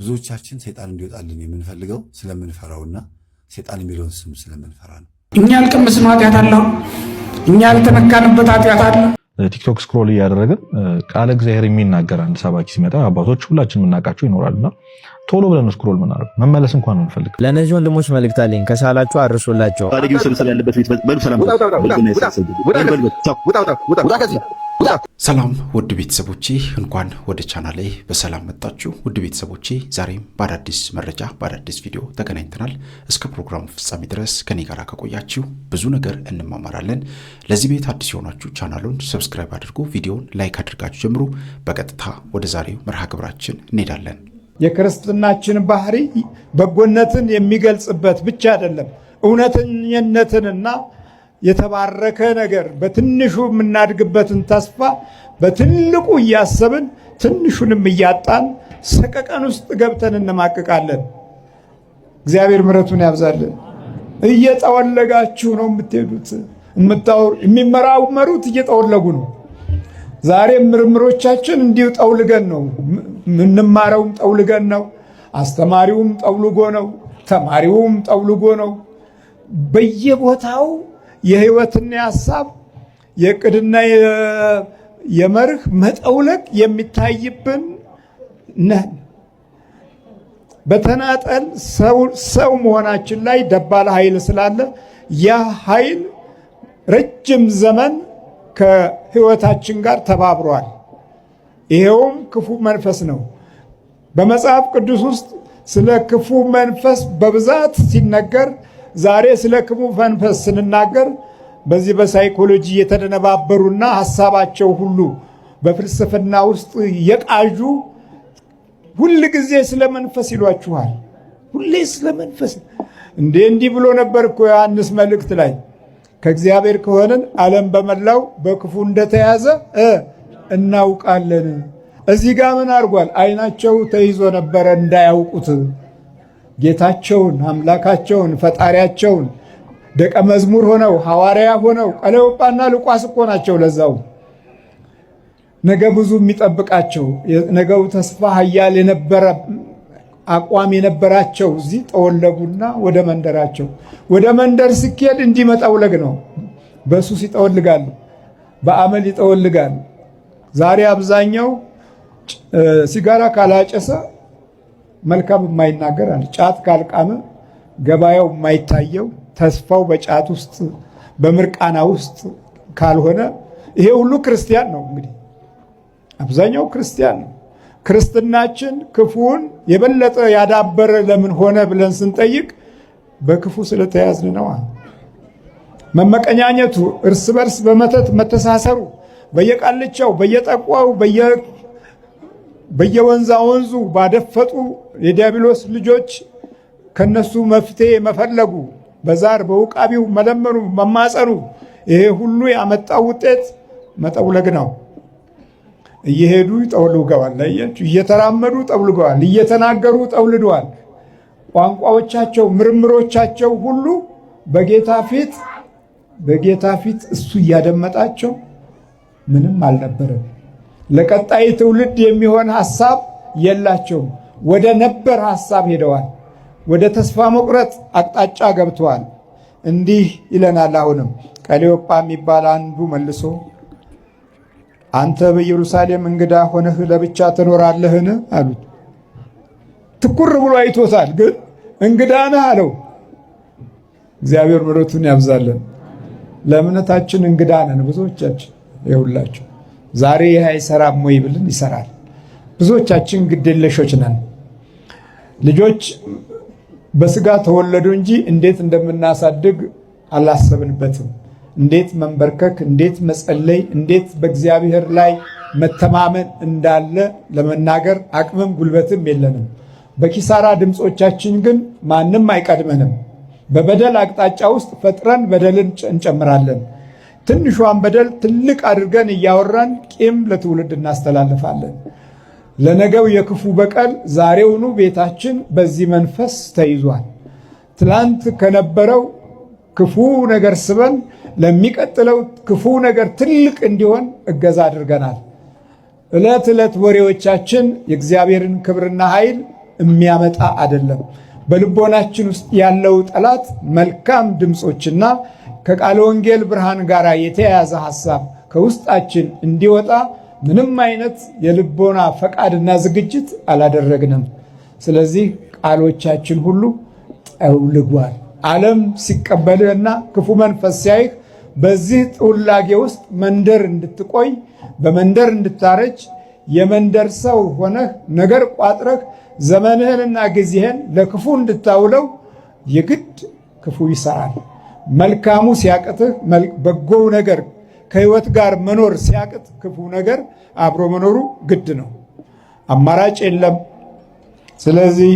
ብዙዎቻችን ሰይጣን እንዲወጣልን የምንፈልገው ስለምንፈራውና ሰይጣን የሚለውን ስም ስለምንፈራ ነው። እኛ ያልቀመስን ኃጢአት አለ፣ እኛ ያልተነካንበት ኃጢአት አለ። ቲክቶክ ስክሮል እያደረግን ቃለ እግዚአብሔር የሚናገር አንድ ሰባኪ ሲመጣ አባቶች ሁላችን የምናውቃቸው ይኖራልና ቶሎ ብለን ስክሮል ምናደርግ መመለስ እንኳን አንፈልግ። ለነዚህ ወንድሞች መልእክት አለኝ፣ ከሳላችሁ አርሱላቸው። ሰላም ውድ ቤተሰቦቼ፣ እንኳን ወደ ቻናሌ በሰላም መጣችሁ። ውድ ቤተሰቦቼ ዛሬም በአዳዲስ መረጃ በአዳዲስ ቪዲዮ ተገናኝተናል። እስከ ፕሮግራሙ ፍጻሜ ድረስ ከኔ ጋር ከቆያችሁ ብዙ ነገር እንማማራለን። ለዚህ ቤት አዲስ የሆናችሁ ቻናሉን ሰብስክራይብ አድርጉ፣ ቪዲዮውን ላይክ አድርጋችሁ ጀምሩ። በቀጥታ ወደ ዛሬው መርሃ ግብራችን እንሄዳለን። የክርስትናችን ባህሪ በጎነትን የሚገልጽበት ብቻ አይደለም፣ እውነተኝነትንና የተባረከ ነገር በትንሹ የምናድግበትን ተስፋ በትልቁ እያሰብን ትንሹንም እያጣን ሰቀቀን ውስጥ ገብተን እንማቅቃለን። እግዚአብሔር ምሕረቱን ያብዛልን። እየጠወለጋችሁ ነው የምትሄዱት፣ የሚመራመሩት እየጠወለጉ ነው። ዛሬ ምርምሮቻችን እንዲሁ ጠውልገን ነው የምንማረውም፣ ጠውልገን ነው። አስተማሪውም ጠውልጎ ነው፣ ተማሪውም ጠውልጎ ነው። በየቦታው የህይወትና የሐሳብ የቅድና የመርህ መጠውለግ የሚታይብን ነን። በተናጠል ሰው መሆናችን ላይ ደባል ኃይል ስላለ ያ ኃይል ረጅም ዘመን ከህይወታችን ጋር ተባብሯል። ይሄውም ክፉ መንፈስ ነው። በመጽሐፍ ቅዱስ ውስጥ ስለ ክፉ መንፈስ በብዛት ሲነገር፣ ዛሬ ስለ ክፉ መንፈስ ስንናገር በዚህ በሳይኮሎጂ የተደነባበሩና ሐሳባቸው ሁሉ በፍልስፍና ውስጥ የቃዡ ሁል ጊዜ ስለ መንፈስ ይሏችኋል። ሁሌ ስለ መንፈስ እንዲህ ብሎ ነበር እኮ ዮሐንስ መልእክት ላይ ከእግዚአብሔር ከሆነን ዓለም በመላው በክፉ እንደተያዘ እናውቃለን። እዚህ ጋር ምን አድርጓል? ዓይናቸው ተይዞ ነበረ እንዳያውቁት ጌታቸውን፣ አምላካቸውን፣ ፈጣሪያቸውን ደቀ መዝሙር ሆነው ሐዋርያ ሆነው ቀለዮጳና ሉቃስ እኮ ናቸው። ለዛው ነገ ብዙ የሚጠብቃቸው ነገው ተስፋ ኃያል የነበረ አቋም የነበራቸው እዚህ ጠወለጉና ወደ መንደራቸው። ወደ መንደር ሲኬድ እንዲመጠውለግ ነው። በሱስ ይጠወልጋሉ፣ በአመል ይጠወልጋሉ። ዛሬ አብዛኛው ሲጋራ ካላጨሰ መልካም የማይናገር አለ። ጫት ካልቃመ ገበያው የማይታየው ተስፋው በጫት ውስጥ በምርቃና ውስጥ ካልሆነ ይሄ ሁሉ ክርስቲያን ነው። እንግዲህ አብዛኛው ክርስቲያን ነው። ክርስትናችን ክፉን የበለጠ ያዳበረ ለምን ሆነ ብለን ስንጠይቅ በክፉ ስለተያዝን ነው። መመቀኛኘቱ፣ እርስ በርስ በመተት መተሳሰሩ፣ በየቃልቻው በየጠቋው በየወንዛ ወንዙ ባደፈጡ የዲያብሎስ ልጆች ከነሱ መፍትሄ መፈለጉ፣ በዛር በውቃቢው መለመኑ መማጸኑ፣ ይሄ ሁሉ ያመጣው ውጤት መጠውለግ ነው። እየሄዱ ጠውልገዋል። ለያችሁ፣ እየተራመዱ ጠውልገዋል፣ እየተናገሩ ጠውልደዋል። ቋንቋዎቻቸው፣ ምርምሮቻቸው ሁሉ በጌታ ፊት እሱ እያደመጣቸው ምንም አልነበረም። ለቀጣይ ትውልድ የሚሆን ሐሳብ የላቸውም። ወደ ነበር ሐሳብ ሄደዋል። ወደ ተስፋ መቁረጥ አቅጣጫ ገብተዋል። እንዲህ ይለናል። አሁንም ቀለዮጳ የሚባል አንዱ መልሶ አንተ በኢየሩሳሌም እንግዳ ሆነህ ለብቻ ትኖራለህን አሉት። ትኩር ብሎ አይቶታል፣ ግን እንግዳ ነህ አለው። እግዚአብሔር ምሕረቱን ያብዛለን። ለእምነታችን እንግዳ ነን ብዙዎቻችን። ይኸውላችሁ ዛሬ ይህ አይሰራም ወይ ብልን ይሰራል። ብዙዎቻችን ግዴለሾች ነን። ልጆች በስጋ ተወለዱ እንጂ እንዴት እንደምናሳድግ አላሰብንበትም። እንዴት መንበርከክ፣ እንዴት መጸለይ፣ እንዴት በእግዚአብሔር ላይ መተማመን እንዳለ ለመናገር አቅምም ጉልበትም የለንም። በኪሳራ ድምፆቻችን ግን ማንም አይቀድመንም። በበደል አቅጣጫ ውስጥ ፈጥረን በደልን እንጨምራለን። ትንሿን በደል ትልቅ አድርገን እያወራን ቂም ለትውልድ እናስተላልፋለን። ለነገው የክፉ በቀል ዛሬውኑ ቤታችን በዚህ መንፈስ ተይዟል። ትላንት ከነበረው ክፉ ነገር ስበን ለሚቀጥለው ክፉ ነገር ትልቅ እንዲሆን እገዛ አድርገናል። ዕለት ዕለት ወሬዎቻችን የእግዚአብሔርን ክብርና ኃይል የሚያመጣ አይደለም። በልቦናችን ውስጥ ያለው ጠላት መልካም ድምፆችና ከቃለ ወንጌል ብርሃን ጋር የተያያዘ ሐሳብ ከውስጣችን እንዲወጣ ምንም አይነት የልቦና ፈቃድና ዝግጅት አላደረግንም። ስለዚህ ቃሎቻችን ሁሉ ጠውልጓል። ዓለም ሲቀበልህና ክፉ መንፈስ ሲያይህ በዚህ ጥውላጌ ውስጥ መንደር እንድትቆይ በመንደር እንድታረጅ የመንደር ሰው ሆነህ ነገር ቋጥረህ ዘመንህንና ጊዜህን ለክፉ እንድታውለው የግድ ክፉ ይሰራል። መልካሙ ሲያቅትህ በጎው ነገር ከህይወት ጋር መኖር ሲያቅት ክፉ ነገር አብሮ መኖሩ ግድ ነው። አማራጭ የለም። ስለዚህ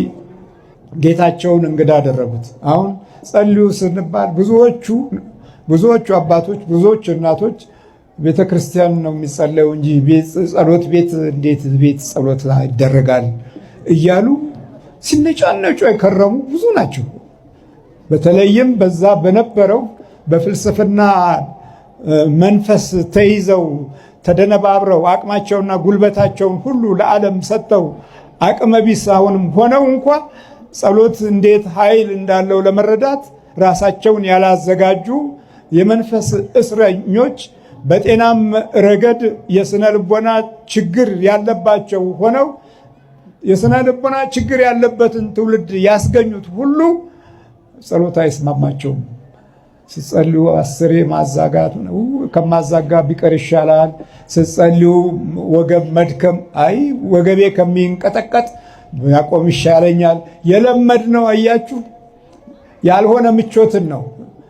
ጌታቸውን እንግዳ አደረጉት። አሁን ጸልዩ ስንባል ብዙዎቹ አባቶች ብዙዎቹ እናቶች ቤተ ክርስቲያን ነው የሚጸለየው እንጂ ጸሎት ቤት እንዴት ቤት ጸሎት ይደረጋል እያሉ ሲነጫነጩ የከረሙ ብዙ ናቸው። በተለይም በዛ በነበረው በፍልስፍና መንፈስ ተይዘው ተደነባብረው አቅማቸውና ጉልበታቸውን ሁሉ ለዓለም ሰጥተው አቅመቢስ አሁንም ሆነው እንኳ ጸሎት እንዴት ኃይል እንዳለው ለመረዳት ራሳቸውን ያላዘጋጁ የመንፈስ እስረኞች በጤናም ረገድ የስነ ልቦና ችግር ያለባቸው ሆነው የስነ ልቦና ችግር ያለበትን ትውልድ ያስገኙት ሁሉ ጸሎት አይስማማቸውም። ስትጸልዩ አስሬ ማዛጋት ነው። ከማዛጋ ቢቀር ይሻላል። ስትጸልዩ ወገብ መድከም፣ አይ ወገቤ ከሚንቀጠቀጥ ያቆም ይሻለኛል። የለመድ ነው። አያችሁ፣ ያልሆነ ምቾትን ነው፣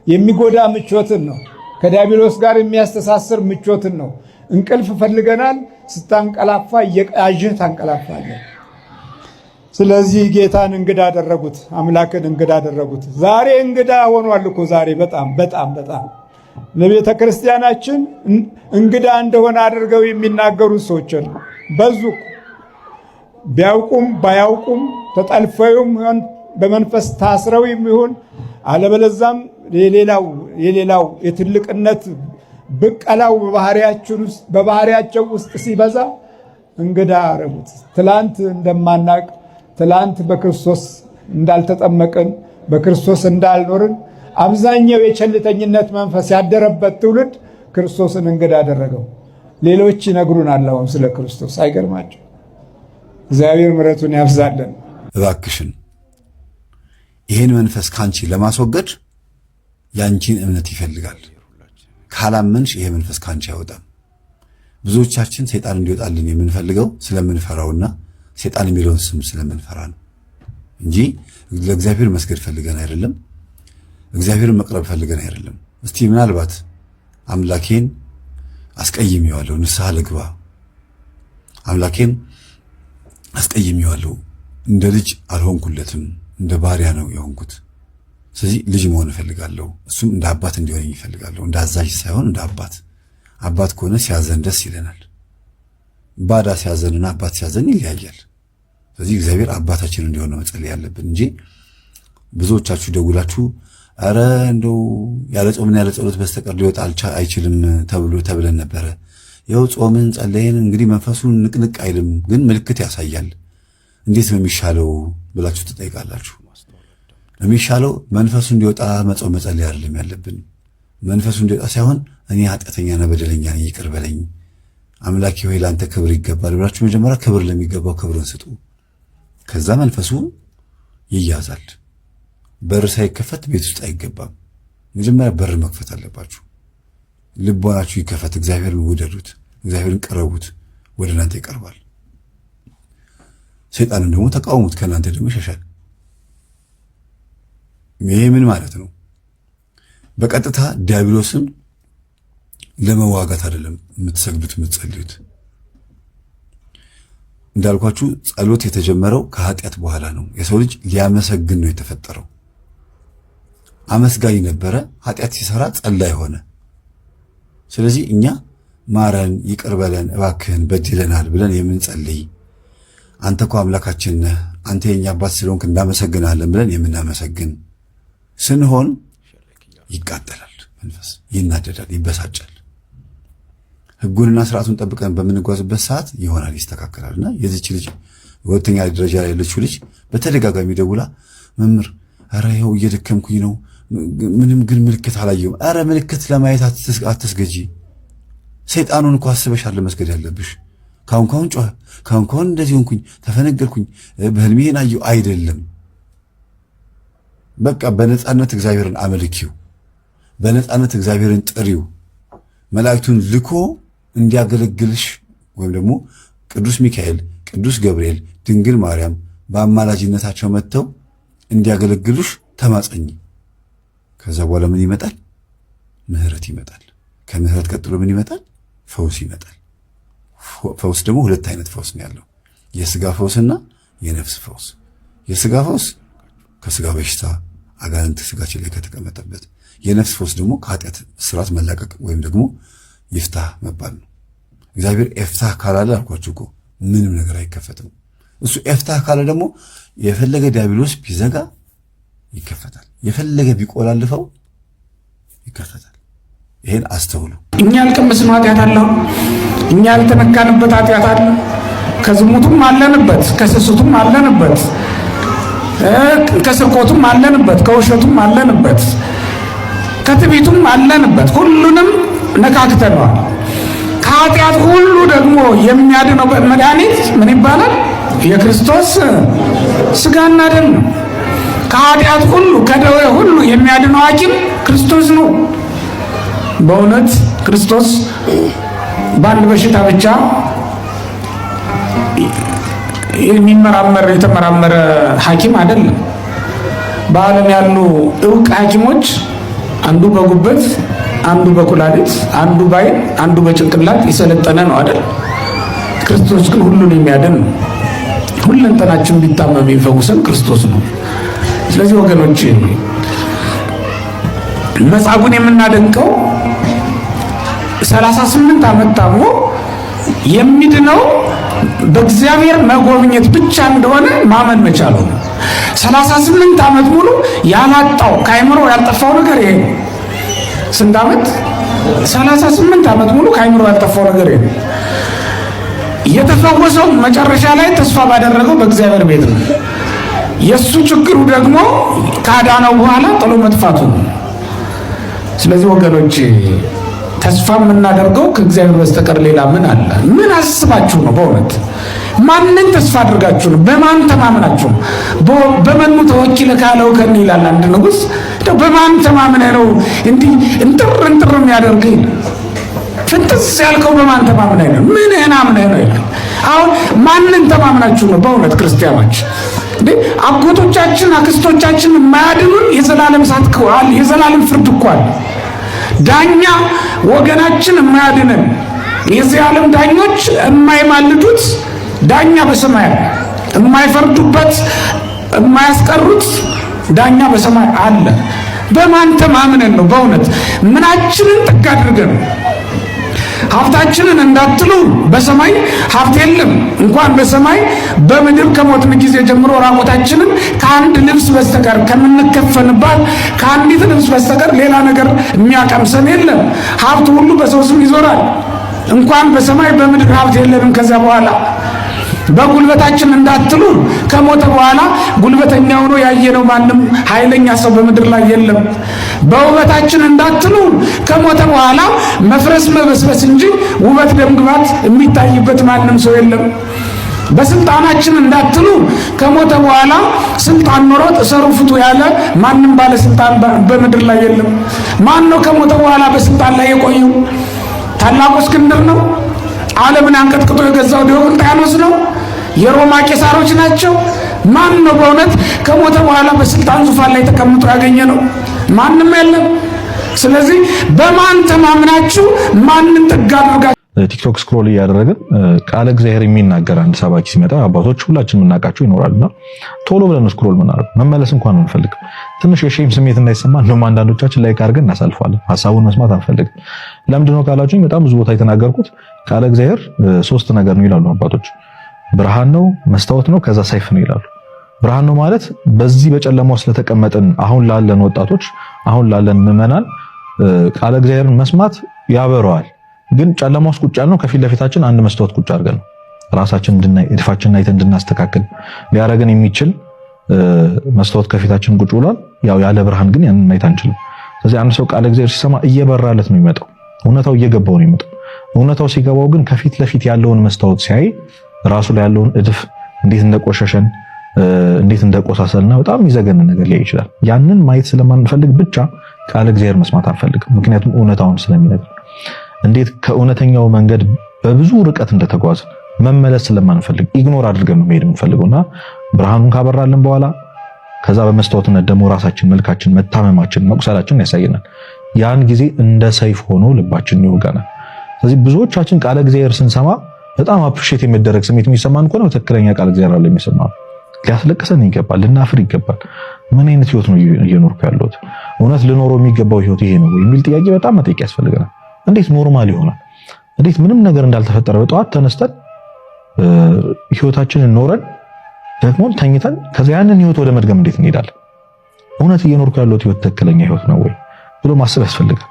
የሚጎዳ ምቾትን ነው፣ ከዲያብሎስ ጋር የሚያስተሳስር ምቾትን ነው። እንቅልፍ ፈልገናል። ስታንቀላፋ እየቃዥህ ታንቀላፋለህ። ስለዚህ ጌታን እንግዳ አደረጉት፣ አምላክን እንግዳ አደረጉት። ዛሬ እንግዳ ሆኗል እኮ ዛሬ በጣም ለቤተ ክርስቲያናችን እንግዳ እንደሆነ አድርገው የሚናገሩ ሰዎች በዙ። ቢያውቁም ባያውቁም ተጠልፈውም ይሁን በመንፈስ ታስረው ይሁን አለበለዛም የሌላው የትልቅነት ብቀላው በባህሪያቸው ውስጥ ሲበዛ እንግዳ አረጉት። ትላንት እንደማናቅ ትላንት በክርስቶስ እንዳልተጠመቅን በክርስቶስ እንዳልኖርን አብዛኛው የቸልተኝነት መንፈስ ያደረበት ትውልድ ክርስቶስን እንግዳ አደረገው። ሌሎች ይነግሩናል አሁን ስለ ክርስቶስ። አይገርማቸው? እግዚአብሔር ምሕረቱን ያብዛለን። እባክሽን ይህን መንፈስ ካንቺ ለማስወገድ ያንቺን እምነት ይፈልጋል። ካላመንሽ ይሄ መንፈስ ካንቺ አይወጣም። ብዙዎቻችን ሰይጣን እንዲወጣልን የምንፈልገው ስለምንፈራውና ሰይጣን የሚለውን ስም ስለምንፈራ ነው እንጂ ለእግዚአብሔር መስገድ ፈልገን አይደለም። እግዚአብሔርን መቅረብ ፈልገን አይደለም። እስቲ ምናልባት አምላኬን አስቀይሜዋለሁ፣ ንስሐ ልግባ፣ አምላኬን አስቀይሜዋለሁ፣ እንደ ልጅ አልሆንኩለትም፣ እንደ ባሪያ ነው የሆንኩት። ስለዚህ ልጅ መሆን እፈልጋለሁ፣ እሱም እንደ አባት እንዲሆነኝ እፈልጋለሁ። እንደ አዛዥ ሳይሆን እንደ አባት። አባት ከሆነ ሲያዘን ደስ ይለናል። ባዳ ሲያዘንና አባት ሲያዘን ይለያያል። ስለዚህ እግዚአብሔር አባታችን እንዲሆን ነው መጸለይ ያለብን እንጂ ብዙዎቻችሁ ደውላችሁ አረ እንደው ያለ ጾምና ያለ ጸሎት በስተቀር ሊወጣ አይችልም ተብለን ነበረ። ይኸው ጾምን ጸለይን፣ እንግዲህ መንፈሱን ንቅንቅ አይልም፣ ግን ምልክት ያሳያል። እንዴት ነው የሚሻለው ብላችሁ ትጠይቃላችሁ። የሚሻለው መንፈሱ እንዲወጣ መጾም መጸለይ አይደለም ያለብን። መንፈሱ እንዲወጣ ሳይሆን እኔ ኃጢአተኛና በደለኛ ነኝ ይቅር በለኝ አምላኬ ሆይ ለአንተ ክብር ይገባል ብላችሁ መጀመሪያ ክብር ለሚገባው ክብርን ስጡ። ከዛ መንፈሱ ይያዛል። በር ሳይከፈት ቤት ውስጥ አይገባም። መጀመሪያ በር መክፈት አለባችሁ። ልቦናችሁ ይከፈት። እግዚአብሔርን ውደዱት፣ እግዚአብሔርን ቀረቡት፣ ወደ እናንተ ይቀርባል። ሰይጣንን ደግሞ ተቃውሙት፣ ከእናንተ ደግሞ ይሸሻል። ይሄ ምን ማለት ነው? በቀጥታ ዲያብሎስን ለመዋጋት አይደለም የምትሰግዱት የምትጸልዩት። እንዳልኳችሁ ጸሎት የተጀመረው ከኃጢአት በኋላ ነው። የሰው ልጅ ሊያመሰግን ነው የተፈጠረው። አመስጋኝ ነበረ፣ ኃጢአት ሲሰራ ጸላይ ሆነ። ስለዚህ እኛ ማረን፣ ይቅር በለን፣ እባክህን በድለናል ብለን የምንጸልይ አንተ እኮ አምላካችን ነህ፣ አንተ የኛ አባት ስለሆንክ እናመሰግናለን ብለን የምናመሰግን ስንሆን ይቃጠላል፣ መንፈስ ይናደዳል፣ ይበሳጫል። ሕጉንና ስርዓቱን ጠብቀን በምንጓዝበት ሰዓት ይሆናል፣ ይስተካከላልና የዚች ልጅ ሁለተኛ ደረጃ ላይ ያለችው ልጅ በተደጋጋሚ ደውላ መምህር ኧረ ይኸው እየደከምኩኝ ነው ምንም ግን ምልክት አላየሁም። ኧረ ምልክት ለማየት አትስገጂ። ሰይጣኑን እኮ አስበሻል መስገድ ያለብሽ። ካሁን ጮኸ፣ ካሁን እንደዚህ ሆንኩኝ፣ ተፈነገርኩኝ፣ በህልሜን አየሁ አይደለም። በቃ በነፃነት እግዚአብሔርን አመልኪው፣ በነፃነት እግዚአብሔርን ጥሪው። መላእክቱን ልኮ እንዲያገለግልሽ ወይም ደግሞ ቅዱስ ሚካኤል፣ ቅዱስ ገብርኤል፣ ድንግል ማርያም በአማላጅነታቸው መጥተው እንዲያገለግሉሽ ተማጸኝ። ከዛ በኋላ ምን ይመጣል? ምህረት ይመጣል። ከምህረት ቀጥሎ ምን ይመጣል? ፈውስ ይመጣል። ፈውስ ደግሞ ሁለት አይነት ፈውስ ነው ያለው፣ የስጋ ፈውስና የነፍስ ፈውስ። የስጋ ፈውስ ከስጋ በሽታ አጋንንት ስጋችን ላይ ከተቀመጠበት፣ የነፍስ ፈውስ ደግሞ ከኃጢአት ስርዓት መላቀቅ ወይም ደግሞ ይፍታህ መባል ነው። እግዚአብሔር ኤፍታህ ካላለ አልኳችሁ እኮ ምንም ነገር አይከፈትም። እሱ ኤፍታህ ካለ ደግሞ የፈለገ ዲያብሎስ ቢዘጋ ይከፈታል፣ የፈለገ ቢቆላልፈው ይከፈታል። ይሄን አስተውሉ። እኛ ያልቀመስነው ኃጢአት አለ፣ እኛ ያልተነካንበት ኃጢአት አለ። ከዝሙቱም አለንበት፣ ከስስቱም አለንበት፣ ከስርቆቱም አለንበት፣ ከውሸቱም አለንበት፣ ከትዕቢቱም አለንበት። ሁሉንም ነካክተነዋል። ከኃጢአት ሁሉ ደግሞ የሚያድነው መድኃኒት ምን ይባላል? የክርስቶስ ሥጋና ደም ነው። ከኃጢአት ሁሉ ከደዌ ሁሉ የሚያድነው ሐኪም ክርስቶስ ነው። በእውነት ክርስቶስ በአንድ በሽታ ብቻ የተመራመረ ሐኪም አይደለም። በዓለም ያሉ ዕውቅ ሐኪሞች አንዱ በጉበት፣ አንዱ በኩላሊት፣ አንዱ በዓይን፣ አንዱ በጭንቅላት የሰለጠነ ነው አይደል? ክርስቶስ ግን ሁሉን የሚያድን ነው። ሁለንተናችን ቢታመም የሚፈውሰን ክርስቶስ ነው። ስለዚህ ወገኖች መጻጉዕን የምናደንቀው 38 ዓመት ታሞ የሚድነው በእግዚአብሔር መጎብኘት ብቻ እንደሆነ ማመን መቻሉ ነው። 38 ዓመት ሙሉ ያላጣው ከአይምሮ ያልጠፋው ነገር ይሄ ነው። ስንት ዓመት? 38 ዓመት ሙሉ ከአይምሮ ያልጠፋው ነገር ይሄ ነው። የተፈወሰው መጨረሻ ላይ ተስፋ ባደረገው በእግዚአብሔር ቤት ነው። የሱ ችግሩ ደግሞ ካዳነው በኋላ ጥሎ መጥፋቱ ነው። ስለዚህ ወገኖች ተስፋ የምናደርገው ከእግዚአብሔር በስተቀር ሌላ ምን አለ? ምን አስባችሁ ነው? በእውነት ማንን ተስፋ አድርጋችሁ ነው? በማን ተማምናችሁ ነው? በመኑ ተወኪለ ካለው ከን ይላል አንድ ንጉሥ። በማን ተማምነህ ነው እንዲህ እንጥር የሚያደርግህ? ፍንጥስ ያልከው በማን ተማምነህ ነው? ምንህን አምነህ ነው ይላል። አሁን ማንን ተማምናችሁ ነው? በእውነት ክርስቲያኖች አጎቶቻችን አክስቶቻችን የማያድኑን የዘላለም እሳት ከዋል የዘላለም ፍርድ እኮ አለ። ዳኛ ወገናችን የማያድነን የዚህ ዓለም ዳኞች የማይማልዱት ዳኛ በሰማይ አለ። የማይፈርዱበት የማያስቀሩት ዳኛ በሰማይ አለ። በማን ተማምነን ነው? በእውነት ምናችንን ጥግ አድርገን ሀብታችንን እንዳትሉ በሰማይ ሀብት የለም። እንኳን በሰማይ በምድር ከሞትን ጊዜ ጀምሮ ራቆታችንን ከአንድ ልብስ በስተቀር ከምንከፈንባት ከአንዲት ልብስ በስተቀር ሌላ ነገር የሚያቀምሰን የለም። ሀብት ሁሉ በሰው ስም ይዞራል። እንኳን በሰማይ በምድር ሀብት የለንም። ከዛ በኋላ በጉልበታችን እንዳትሉ ከሞተ በኋላ ጉልበተኛ ሆኖ ያየነው ማንም ኃይለኛ ሰው በምድር ላይ የለም። በውበታችን እንዳትሉ ከሞተ በኋላ መፍረስ መበስበስ እንጂ ውበት ደምግባት የሚታይበት ማንም ሰው የለም። በስልጣናችን እንዳትሉ ከሞተ በኋላ ስልጣን ኖሮት እሰሩ ፍቱ ያለ ማንም ባለስልጣን በምድር ላይ የለም። ማን ነው ከሞተ በኋላ በስልጣን ላይ የቆየው? ታላቁ እስክንድር ነው። ዓለምን አንቀጥቅጦ የገዛው ዲዮቅልጥያኖስ ነው። የሮማ ቄሳሮች ናቸው። ማን ነው በእውነት ከሞተ በኋላ በስልጣን ዙፋን ላይ ተቀምጦ ያገኘ ነው? ማንም የለም። ስለዚህ በማን ተማምናችሁ ማንን ጥግ አድርጋችሁ ቲክቶክ ስክሮል እያደረግን ቃለ እግዚአብሔር የሚናገር አንድ ሰባኪ ሲመጣ አባቶች ሁላችን የምናውቃቸው ይኖራልና ቶሎ ብለን ስክሮል ምናደርግ መመለስ እንኳን አንፈልግም። ትንሽ የሼም ስሜት እንዳይሰማ እንደውም አንዳንዶቻችን ላይክ አድርገን እናሳልፋለን። ሐሳቡን መስማት አንፈልግም። ለምንድን ነው ካላችሁኝ በጣም ብዙ ቦታ የተናገርኩት ቃለ እግዚአብሔር ሶስት ነገር ነው ይላሉ አባቶች። ብርሃን ነው፣ መስታወት ነው፣ ከዛ ሰይፍ ነው ይላሉ። ብርሃን ነው ማለት በዚህ በጨለማው ስለተቀመጥን አሁን ላለን ወጣቶች አሁን ላለን ምዕመናን ቃለ እግዚአብሔርን መስማት ያበረዋል። ግን ጨለማ ውስጥ ቁጭ ያልነው ከፊት ለፊታችን አንድ መስታወት ቁጭ አድርገን ነው። ራሳችን እንድናይ እድፋችንን አይተን እንድናስተካክል ሊያረገን የሚችል መስታወት ከፊታችን ቁጭ ብሏል። ያው ያለ ብርሃን ግን ያንን ማየት አንችልም። ስለዚህ አንድ ሰው ቃለ እግዚአብሔር ሲሰማ እየበራለት ነው የሚመጣው፣ እውነታው እየገባው ነው የሚመጣው። እውነታው ሲገባው ግን ከፊት ለፊት ያለውን መስታወት ሲያይ ራሱ ላይ ያለውን እድፍ እንዴት እንደቆሸሸን እንዴት እንደቆሳሰልና በጣም የሚዘገን ነገር ሊያይ ይችላል። ያንን ማየት ስለማንፈልግ ብቻ ቃለ እግዚአብሔር መስማት አንፈልግም። ምክንያቱም እውነታውን ስለሚነግር እንዴት ከእውነተኛው መንገድ በብዙ ርቀት እንደተጓዘ መመለስ ስለማንፈልግ ኢግኖር አድርገን ነው መሄድ የምንፈልገውና ብርሃኑን ካበራልን በኋላ ከዛ በመስታወትነት ደግሞ ራሳችን፣ መልካችን፣ መታመማችን፣ መቁሰላችን ያሳየናል። ያን ጊዜ እንደ ሰይፍ ሆኖ ልባችን ይወጋናል። ስለዚህ ብዙዎቻችን ቃለ እግዚአብሔር ስንሰማ በጣም አፕሪሺየት የሚደረግ ስሜት የሚሰማን ከሆነ በትክክለኛ ቃለ እግዚአብሔር አለ የሚሰማው። ሊያስለቅሰን ይገባል፣ ልናፍር ይገባል። ምን አይነት ህይወት ነው እየኖርኩ ያለሁት? እውነት ልኖረው የሚገባው ህይወት ይሄ ነው የሚል ጥያቄ በጣም መጠየቅ ያስፈልገናል። እንዴት ኖርማል ይሆናል? እንዴት ምንም ነገር እንዳልተፈጠረ በጠዋት ተነስተን ህይወታችንን ኖረን ደግሞ ተኝተን ከዛ ያንን ህይወት ወደ መድገም እንዴት እንሄዳለን? እውነት እየኖርኩ ያለሁት ህይወት ትክክለኛ ህይወት ነው ወይ ብሎ ማሰብ ያስፈልጋል።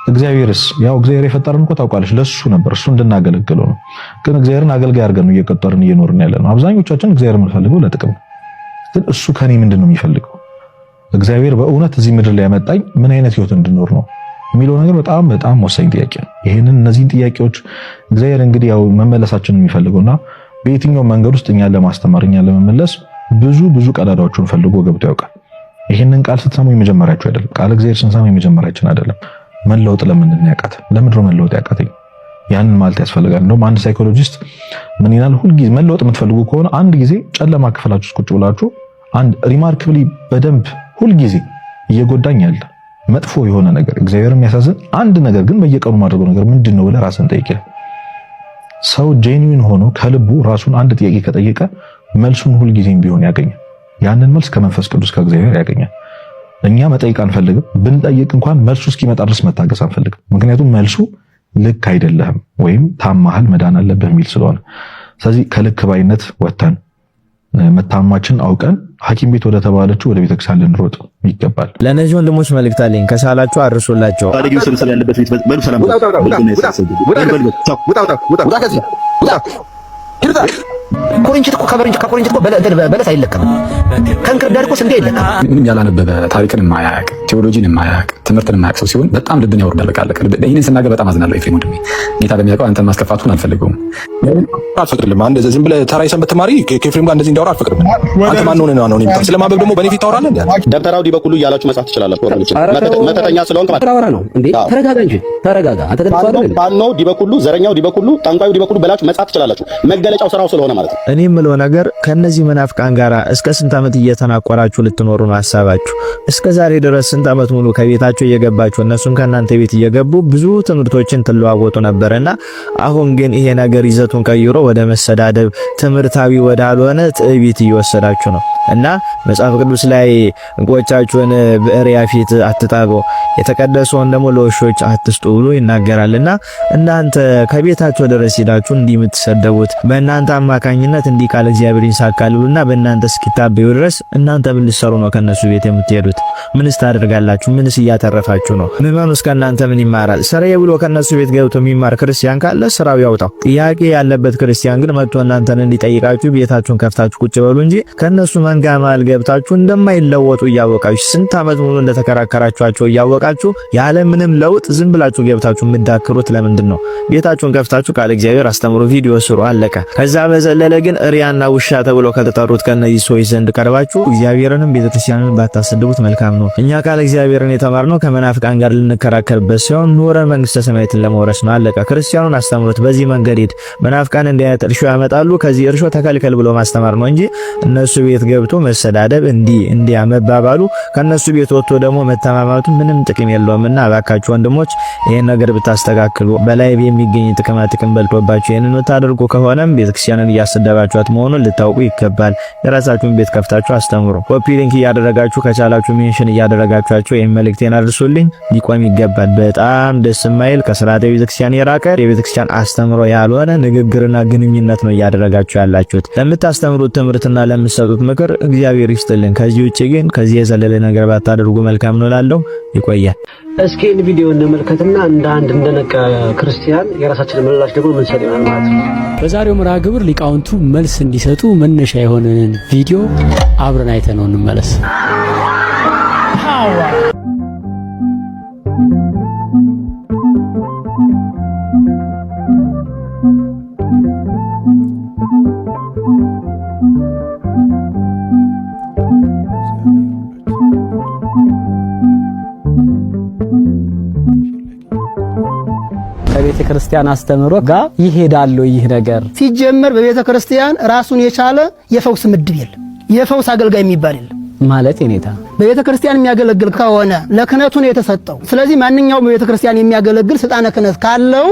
እግዚአብሔርስ ያው እግዚአብሔር የፈጠረን እኮ ታውቃለች፣ ለሱ ነበር፣ እሱ እንድናገለግለው ነው። ግን እግዚአብሔርን አገልጋይ አድርገን ነው እየቀጠርን እየኖርን ያለነው። አብዛኞቻችን እግዚአብሔር የምንፈልገው ለጥቅም ነው። ግን እሱ ከኔ ምንድነው የሚፈልገው? እግዚአብሔር በእውነት እዚህ ምድር ላይ ያመጣኝ ምን አይነት ህይወት እንድኖር ነው የሚለው ነገር በጣም በጣም ወሳኝ ጥያቄ ነው። እነዚህን ጥያቄዎች እግዚአብሔር እንግዲህ ያው መመለሳችንን የሚፈልገውና በየትኛው መንገድ ውስጥ እኛን ለማስተማር እኛን ለመመለስ ብዙ ቀዳዳዎችን ፈልጎ ገብቶ ያውቃል። ይሄንን ቃል ስትሰሙ የመጀመሪያችሁ አይደለም። ቃል እግዚአብሔር ስንሰማ የመጀመሪያችን አይደለም። መለወጥ ለምንድን ነው ያቃተን? ለምንድን ነው መለወጥ ያቃተኝ? ያንን ማለት ያስፈልጋል። እንደውም አንድ ሳይኮሎጂስት ምን ይላል? ሁልጊዜ መለወጥ የምትፈልጉ ከሆነ አንድ ጊዜ ጨለማ ክፍላችሁ ውስጥ ቁጭ ብላችሁ አንድ ሪማርክብሊ በደንብ ሁልጊዜ እየጎዳኝ ያለ መጥፎ የሆነ ነገር እግዚአብሔር የሚያሳዝን አንድ ነገር ግን በየቀኑ ማድረገው ነገር ምንድን ነው ብለህ ራስን ጠይቅ። ሰው ጄኒዩን ሆኖ ከልቡ ራሱን አንድ ጥያቄ ከጠየቀ መልሱን ሁልጊዜም ቢሆን ያገኛል። ያንን መልስ ከመንፈስ ቅዱስ ከእግዚአብሔር ያገኛል። እኛ መጠየቅ አንፈልግም። ብንጠይቅ እንኳን መልሱ እስኪመጣ ድረስ መታገስ አንፈልግም። ምክንያቱም መልሱ ልክ አይደለህም ወይም ታማሃል መዳን አለብህ የሚል ስለሆነ፣ ስለዚህ ከልክ ባይነት ወጥተን መታማችን አውቀን ሐኪም ቤት ወደ ተባለችው ወደ ቤተክርስቲያን ልንሮጥ ይገባል። ለነዚህ ወንድሞች መልእክት አለኝ። ከሳላችሁ አድርሱላቸው። ባለጊዜው ስብሰባ ያለበት ቤት በሉ። ሰላም ኮሪንቲት እኮ ከኮሪንቲት እኮ በለስ አይለቀም። ከእንክርዳድ እኮ ስንዴ አይለቀም። ምንም ያላነበበ ታሪክን የማያውቅ ቴዎሎጂን የማያውቅ ትምህርትን የማያውቅ ሰው ሲሆን በጣም ልብን ያወርዳል። በቃ አለቀ። ይህንን ስናገር በጣም አዝናለሁ። ኤፍሬም ወንድሜ፣ ጌታ በሚያውቀው አንተን ማስከፋቱን አልፈልገውም። አልፈቅድልም። አንድ ዝም ብለህ ተራ የሰንበት ተማሪ ከኤፍሬም ጋር እንደዚህ እንዲያወራ አልፈቅድም። አንተ ማን ሆነህ ነው እኔ ስለማንበብ ደግሞ በእኔ ፊት ታወራለህ እንዴ? ደብተራው ዲ በኩሉ እያላችሁ መጻፍ ትችላላችሁ። መተተኛ ስለሆንክ ማለት ታወራ ነው እንዴ? ተረጋጋ እንጂ ተረጋጋ። አንተ ተደርሷል አይደል? ባኖ ዲ በኩሉ፣ ዘረኛው ዲ በኩሉ፣ ጠንቋዩ ዲ በኩሉ ብላችሁ መጻፍ ትችላላችሁ። መገለጫው ስራው ስለሆነ ማለት ነው። እኔ የምለው ነገር ከነዚህ መናፍቃን ጋር እስከ ስንት ዓመት እየተናቆራችሁ ልትኖሩ ነው ሐሳባችሁ? እስከ ዛሬ ድረስ ስንት ዓመት ሙሉ ከቤታቸው እየገባችሁ እነሱም ከእናንተ ቤት እየገቡ ብዙ ትምህርቶችን ትለዋወጡ ነበርና አሁን ግን ይሄ ነገር ይዘቱን ቀይሮ ወደ መሰዳደብ፣ ትምህርታዊ ወዳልሆነ ትዕቢት እየወሰዳችሁ ነው እና መጽሐፍ ቅዱስ ላይ እንቆቻችሁን በእሪያ ፊት አትጣሉ፣ የተቀደሰውን ደግሞ ለውሾች አትስጡ ብሎ ይናገራልና እናንተ ከቤታቸው ድረስ ሄዳችሁ እንዲህ የምትሰደቡት በእናንተ አማካኝነት እንዲህ ቃል እግዚአብሔር ይሳካሉና በእናንተ እስኪታበዩ ድረስ እናንተ ምን ልትሰሩ ነው ከነሱ ቤት የምትሄዱት? ምንስ ታደርጋላችሁ? ምንስ እያተረፋችሁ ነው? ምዕመኑስ ከእናንተ ምን ይማራል? ስራዬ ብሎ ከነሱ ቤት ገብቶ የሚማር ክርስቲያን ካለ ስራው ያውጣው። ጥያቄ ያለበት ክርስቲያን ግን መጥቶ እናንተን እንዲጠይቃችሁ ቤታችሁን ከፍታችሁ ቁጭ በሉ እንጂ ከነሱ መንጋ መሃል ገብታችሁ እንደማይለወጡ እያወቃችሁ ስንት ዓመት ሙሉ እንደተከራከራችኋቸው እያወቃችሁ ያለ ምንም ለውጥ ዝም ብላችሁ ገብታችሁ የምትዳክሩት ለምንድን ነው? ቤታችሁን ከፍታችሁ ቃል እግዚአብሔር አስተምሩ፣ ቪዲዮ ስሩ፣ አለቀ። ከዛ በዘለለ ግን እሪያና ውሻ ተብሎ ከተጠሩት ከነዚህ ሰዎች ዘንድ ቀርባችሁ እግዚአብሔርንም ቤተክርስቲያንን ባታሰድቡት መልካም ነው። እኛ ቃል እግዚአብሔርን የተማርነው ከመናፍቃን ጋር ልንከራከርበት ሳይሆን ኑረን መንግስተ ሰማያትን ለመውረስ ነው፣ አለቀ። ክርስቲያኑን አስተምሩት፣ በዚህ መንገድ ሂድ። መናፍቃን እንዲህ አይነት እርሾ ያመጣሉ፣ ከዚህ እርሾ ተከልከል ብሎ ማስተማር ነው እንጂ እነሱ ቤት ገብቶ መሰዳደብ እንዲያ መባባሉ ከነሱ ቤት ወጥቶ ደግሞ መተማማቱ ምንም ጥቅም የለውምና እባካችሁ ወንድሞች ይሄን ነገር ብታስተካክሉ። በላይ የሚገኝ ጥቅም በልቶባችሁ ይሄንን የምታደርጉ ከሆነም ቤተክርስቲያንን እያሰደባችኋት መሆኑን ልታውቁ ይገባል። የራሳችሁን ቤት ከፍታችሁ አስተምሩ። ኮፒ ሊንክ እያደረጋችሁ ከቻላችሁ ሜንሽን እያደረጋችሁ ይሄን መልእክቴን አድርሱልኝ። ሊቆም ይገባል። በጣም ደስ የማይል ከስርዓተ ቤተክርስቲያን የራቀ የቤተክርስቲያን አስተምሮ ያልሆነ ንግግርና ግንኙነት ነው እያደረጋችሁ ያላችሁት። ለምታስተምሩት ትምህርትና ለምትሰጡት ምክር እግዚአብሔር ይስጥልን። ከዚህ ውጪ ግን ከዚህ የዘለለ ነገር ባታደርጉ መልካም ነው እላለሁ። ይቆያል። ይለያል። እስኪ ቪዲዮ እንመልከትና እንደ አንድ እንደነቃ ክርስቲያን የራሳችንን ምላሽ ደግሞ ምንሰጥ ይሆናል ማለት ነው። በዛሬው መርሃ ግብር ሊቃውንቱ መልስ እንዲሰጡ መነሻ የሆነን ቪዲዮ አብረን አይተነው እንመለስ። ከቤተ ክርስቲያን አስተምሮ ጋር ይሄዳል። ይህ ነገር ሲጀመር በቤተ ክርስቲያን ራሱን የቻለ የፈውስ ምድብ የለም። የፈውስ አገልጋይ የሚባል የለም ማለት የኔታ በቤተ ክርስቲያን የሚያገለግል ከሆነ ለክህነቱ ነው የተሰጠው። ስለዚህ ማንኛውም በቤተ ክርስቲያን የሚያገለግል ስልጣነ ክህነት ካለው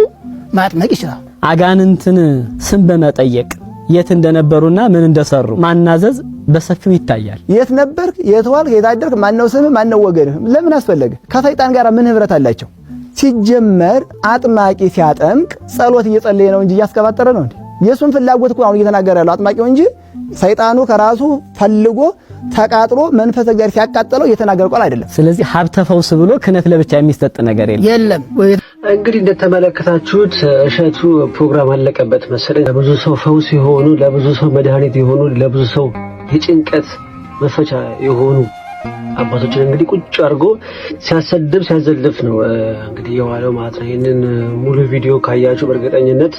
ማጥመቅ ይችላል። አጋንንትን ስም በመጠየቅ የት እንደነበሩና ምን እንደሰሩ ማናዘዝ በሰፊው ይታያል። የት ነበርክ፣ የት ዋልክ፣ የት አደርክ፣ ማነው ስምህ፣ ማነው ወገንህ፣ ለምን አስፈለገ? ከሰይጣን ጋር ምን ህብረት አላቸው? ሲጀመር አጥማቂ ሲያጠምቅ ጸሎት እየጸለየ ነው እንጂ እያስቀባጠረ ነው እንዴ? የሱን ፍላጎት እኮ አሁን እየተናገረ ያለው አጥማቂው እንጂ ሰይጣኑ ከራሱ ፈልጎ ተቃጥሎ መንፈስ እግዚአብሔር ሲያቃጥለው እየተናገረ ቃል አይደለም። ስለዚህ ሀብተ ፈውስ ብሎ ክህነት ለብቻ የሚሰጥ ነገር የለም። እንግዲህ እንደተመለከታችሁት እሸቱ ፕሮግራም አለቀበት መሰለኝ። ለብዙ ሰው ፈውስ የሆኑ ለብዙ ሰው መድኃኒት የሆኑ ለብዙ ሰው የጭንቀት መፈቻ የሆኑ አባቶችን እንግዲህ ቁጭ አድርጎ ሲያሰድብ ሲያዘልፍ ነው እንግዲህ የዋለው ማለት ነው። ይህንን ሙሉ ቪዲዮ ካያችሁ በእርግጠኝነት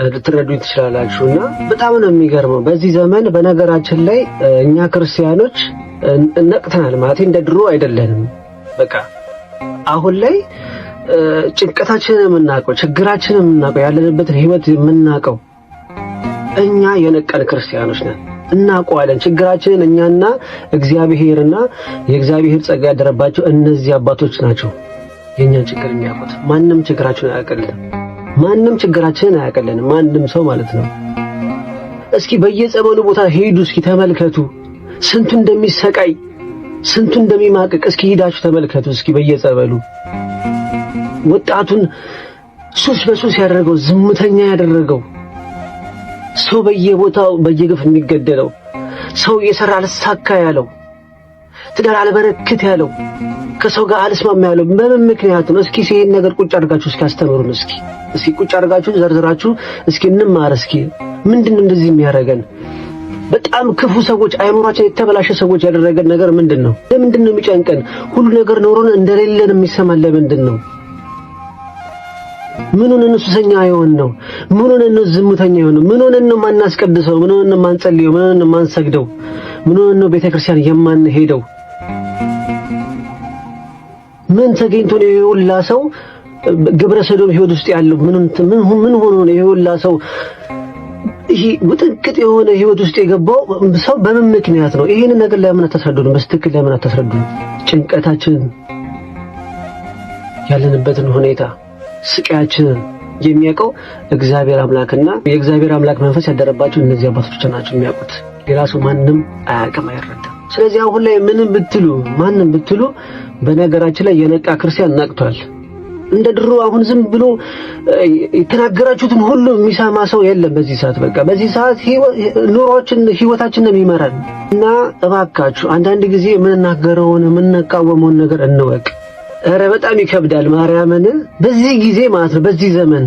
ልትረዱኝ ትችላላችሁና በጣም ነው የሚገርመው። በዚህ ዘመን በነገራችን ላይ እኛ ክርስቲያኖች ነቅተናል ማለት እንደ ድሮ አይደለንም። በቃ አሁን ላይ ጭንቀታችንን የምናውቀው ችግራችንን የምናውቀው ያለንበትን ህይወት የምናውቀው እኛ የነቀን ክርስቲያኖች ነን። እናውቀዋለን ችግራችንን እኛና እግዚአብሔርና የእግዚአብሔር ጸጋ ያደረባቸው እነዚህ አባቶች ናቸው የኛን ችግር የሚያውቁት። ማንም ችግራችንን አያውቅልንም። ማንም ችግራችንን አያውቅልንም። ማንም ሰው ማለት ነው። እስኪ በየጸበሉ ቦታ ሄዱ፣ እስኪ ተመልከቱ ስንቱ እንደሚሰቃይ ስንቱ እንደሚማቅቅ እስኪ ሄዳችሁ ተመልከቱ። እስኪ በየጸበሉ ወጣቱን ሱስ በሱስ ያደረገው ዝምተኛ ያደረገው ሰው በየቦታው በየግፍ የሚገደለው ሰው እየሰራ አልሳካ ያለው ትዳር አልበረክት ያለው ከሰው ጋር አልስማማ ያለው በምን ምክንያት ነው? እስኪ ይሄን ነገር ቁጭ አድርጋችሁ እስኪ አስተምሩን። እስኪ ቁጭ አድርጋችሁ ዘርዝራችሁ እስኪ እንማር። እስኪ ምንድነው እንደዚህ የሚያደርገን? በጣም ክፉ ሰዎች አይምሯችን የተበላሸ ሰዎች ያደረገን ነገር ምንድነው? ለምንድነው የሚጨንቀን? ሁሉ ነገር ኖሮን እንደሌለን የሚሰማን ለምንድን ነው? ምን ሆነን ሱሰኛ የሆን ነው? ምን ሆነን ነው ዝምተኛ የሆን ነው? ምን ሆነን ነው ማናስቀድሰው? ምን ሆነን ነው ማንጸልየው? ምን ሆነን ነው ማንሰግደው? ምን ሆነን ነው ቤተክርስቲያን የማንሄደው? ምን ተገኝቶ ነው የሁላ ሰው ግብረ ሰዶም ህይወት ውስጥ ያለው? ምን ሆኖ ነው የሁላ ሰው ይሄ ውጥንቅጥ የሆነ ህይወት ውስጥ የገባው ሰው በምን ምክንያት ነው? ይሄን ነገር ለምን አታስረዱን? በስትክክል ለምን አታስረዱን? ጭንቀታችንን ያለንበትን ሁኔታ ስቃያችንን የሚያውቀው እግዚአብሔር አምላክና የእግዚአብሔር አምላክ መንፈስ ያደረባቸው እነዚህ አባቶች ናቸው የሚያውቁት። ሌላ ሰው ማንም አያውቅም፣ አይረዳም። ስለዚህ አሁን ላይ ምንም ብትሉ ማንም ብትሉ በነገራችን ላይ የነቃ ክርስቲያን ነቅቷል። እንደ ድሮ አሁን ዝም ብሎ የተናገራችሁትን ሁሉ የሚሰማ ሰው የለም በዚህ ሰዓት። በቃ በዚህ ሰዓት ህይወታችን ነው የሚመራን እና እባካችሁ አንዳንድ ጊዜ የምንናገረውን የምንቃወመውን ነገር እንወቅ። ኧረ በጣም ይከብዳል። ማርያምን በዚህ ጊዜ ማለት ነው በዚህ ዘመን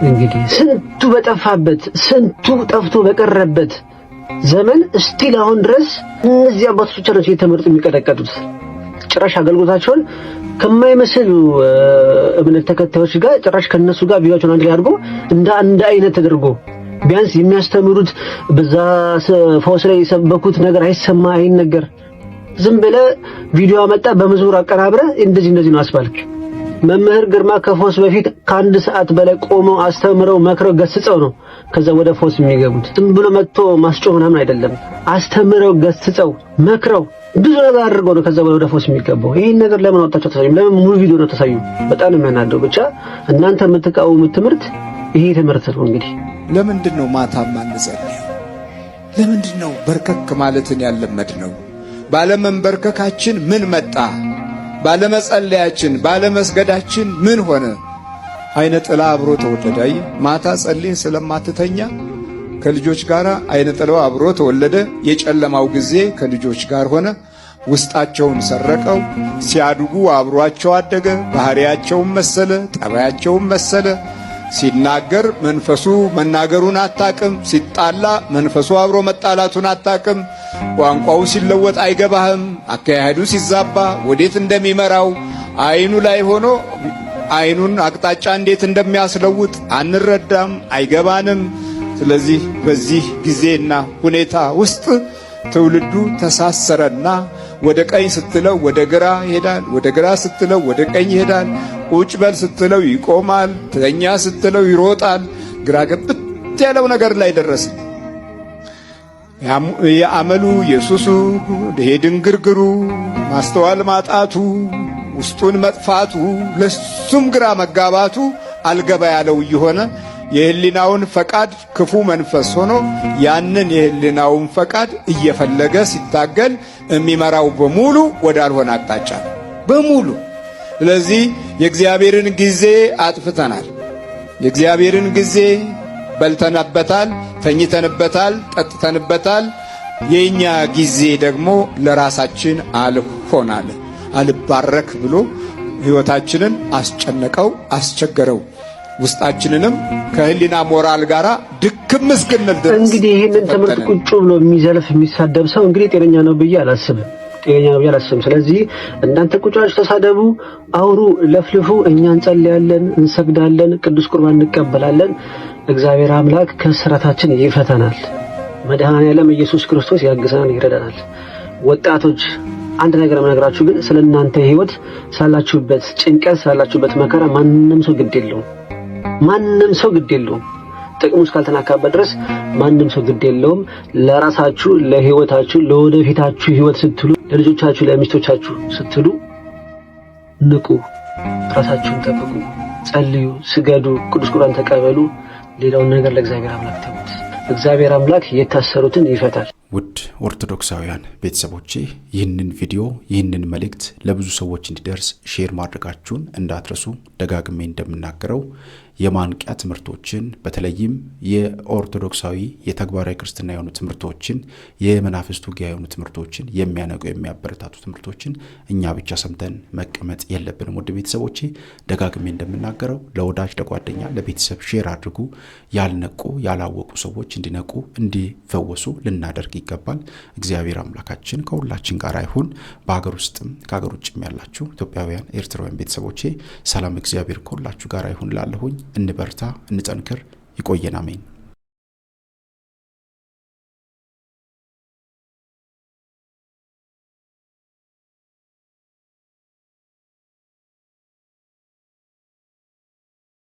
እንግዲህ ስንቱ በጠፋበት ስንቱ ጠፍቶ በቀረበት ዘመን እስቲል አሁን ድረስ እነዚህ አባቶች ናቸው የተመረጡ የሚቀጠቀጡት። ጭራሽ አገልግሎታቸውን ከማይመስሉ እምነት ተከታዮች ጋር ጭራሽ ከነሱ ጋር ቪዲዮአቸውን አንድ ላይ አድርጎ እንደ አይነት ተደርጎ ቢያንስ የሚያስተምሩት በዛ ፈውስ ላይ የሰበኩት ነገር አይሰማ አይነገር። ዝም ብለ ቪዲዮ አመጣ በመዝሙር አቀራብረ እንደዚህ ነው አስባልክ። መምህር ግርማ ከፈውስ በፊት ከአንድ ሰዓት በላይ ቆመው አስተምረው መክረው ገስጸው ነው ከዛ ወደ ፈውስ የሚገቡት። ዝም ብሎ መጥቶ ማስጮህ ምናምን አይደለም። አስተምረው ገስጸው መክረው ብዙ ነገር አድርገው ነው ከዛ ወደ ፈውስ የሚገባው። ይሄን ነገር ለምን አወጣችሁ ተሳዩ? ለምን ሙሉ ቪዲዮ ነው ተሳዩ? በጣም ነው የሚያናደው። ብቻ እናንተ የምትቃወሙት ትምህርት ይሄ ትምህርት ነው። እንግዲህ ለምንድን ነው ማታ ማንጸልየው? ለምንድን ነው በርከክ ማለትን ያለመድነው? ባለመንበርከካችን ምን መጣ? ባለመጸለያችን ባለመስገዳችን ምን ሆነ? አይነ ጥላ አብሮ ተወለደ። አይ ማታ ጸልይ ስለማትተኛ ከልጆች ጋር አይነ ጥላው አብሮ ተወለደ። የጨለማው ጊዜ ከልጆች ጋር ሆነ። ውስጣቸውን ሰረቀው። ሲያድጉ አብሯቸው አደገ። ባህሪያቸውን መሰለ፣ ጠባያቸውን መሰለ። ሲናገር መንፈሱ መናገሩን አታቅም። ሲጣላ መንፈሱ አብሮ መጣላቱን አታቅም። ቋንቋው ሲለወጥ አይገባህም። አካሄዱ ሲዛባ ወዴት እንደሚመራው አይኑ ላይ ሆኖ አይኑን አቅጣጫ እንዴት እንደሚያስለውጥ አንረዳም፣ አይገባንም። ስለዚህ በዚህ ጊዜና ሁኔታ ውስጥ ትውልዱ ተሳሰረና ወደ ቀኝ ስትለው ወደ ግራ ይሄዳል፣ ወደ ግራ ስትለው ወደ ቀኝ ይሄዳል። ቁጭ በል ስትለው ይቆማል፣ ተኛ ስትለው ይሮጣል። ግራ ገብት ያለው ነገር ላይ ደረሰ። የአመሉ የሱሱ የድንግርግሩ ማስተዋል ማጣቱ ውስጡን መጥፋቱ ለሱም ግራ መጋባቱ አልገባ ያለው እየሆነ የህሊናውን ፈቃድ ክፉ መንፈስ ሆኖ ያንን የህሊናውን ፈቃድ እየፈለገ ሲታገል የሚመራው በሙሉ ወዳልሆነ አቅጣጫ በሙሉ። ስለዚህ የእግዚአብሔርን ጊዜ አጥፍተናል። የእግዚአብሔርን ጊዜ በልተንበታል፣ ተኝተንበታል፣ ጠጥተንበታል። የኛ ጊዜ ደግሞ ለራሳችን አልሆናል አልባረክ ብሎ ህይወታችንን አስጨነቀው፣ አስቸገረው። ውስጣችንንም ከህሊና ሞራል ጋር ድክም እስክንል ድረስ እንግዲህ ይህንን ትምህርት ቁጭ ብሎ የሚዘልፍ የሚሳደብ ሰው እንግዲህ ጤነኛ ነው ብዬ አላስብም። ስለዚህ እናንተ ቁጭ ብላችሁ ተሳደቡ፣ አውሩ፣ ለፍልፉ። እኛ እንጸልያለን፣ እንሰግዳለን፣ ቅዱስ ቁርባን እንቀበላለን። እግዚአብሔር አምላክ ከስራታችን ይፈተናል። መድኃኔዓለም ኢየሱስ ክርስቶስ ያግዘናል፣ ይረዳናል። ወጣቶች አንድ ነገር የምነግራችሁ ግን ስለናንተ ህይወት ሳላችሁበት ጭንቀት ሳላችሁበት መከራ ማንንም ሰው ግድ የለውም። ማንንም ሰው ግድ የለውም። ጥቅሙ እስካልተናካበት ድረስ ማንንም ሰው ግድ የለውም። ለራሳችሁ፣ ለህይወታችሁ፣ ለወደፊታችሁ ህይወት ስትሉ፣ ለልጆቻችሁ፣ ለሚስቶቻችሁ ስትሉ ንቁ፣ ራሳችሁን ጠብቁ፣ ጸልዩ፣ ስገዱ፣ ቅዱስ ቁርባን ተቀበሉ። ሌላውን ነገር ለእግዚአብሔር አምላክ ተውት። እግዚአብሔር አምላክ የታሰሩትን ይፈታል። ውድ ኦርቶዶክሳውያን ቤተሰቦቼ ይህንን ቪዲዮ ይህንን መልእክት ለብዙ ሰዎች እንዲደርስ ሼር ማድረጋችሁን እንዳትረሱ። ደጋግሜ እንደምናገረው የማንቂያ ትምህርቶችን በተለይም የኦርቶዶክሳዊ የተግባራዊ ክርስትና የሆኑ ትምህርቶችን የመናፍስት ውጊያ የሆኑ ትምህርቶችን የሚያነቁ የሚያበረታቱ ትምህርቶችን እኛ ብቻ ሰምተን መቀመጥ የለብንም። ውድ ቤተሰቦቼ ደጋግሜ እንደምናገረው ለወዳጅ ለጓደኛ ለቤተሰብ ሼር አድርጉ። ያልነቁ ያላወቁ ሰዎች እንዲነቁ እንዲፈወሱ ልናደርግ ይገባል። እግዚአብሔር አምላካችን ከሁላችን ጋር ይሁን። በሀገር ውስጥም ከሀገር ውጭም ያላችሁ ኢትዮጵያውያን ኤርትራውያን ቤተሰቦቼ ሰላም እግዚአብሔር ከሁላችሁ ጋር ይሁን ላለሁኝ። እንበርታ፣ እንጠንክር። ይቆየን። አሜን።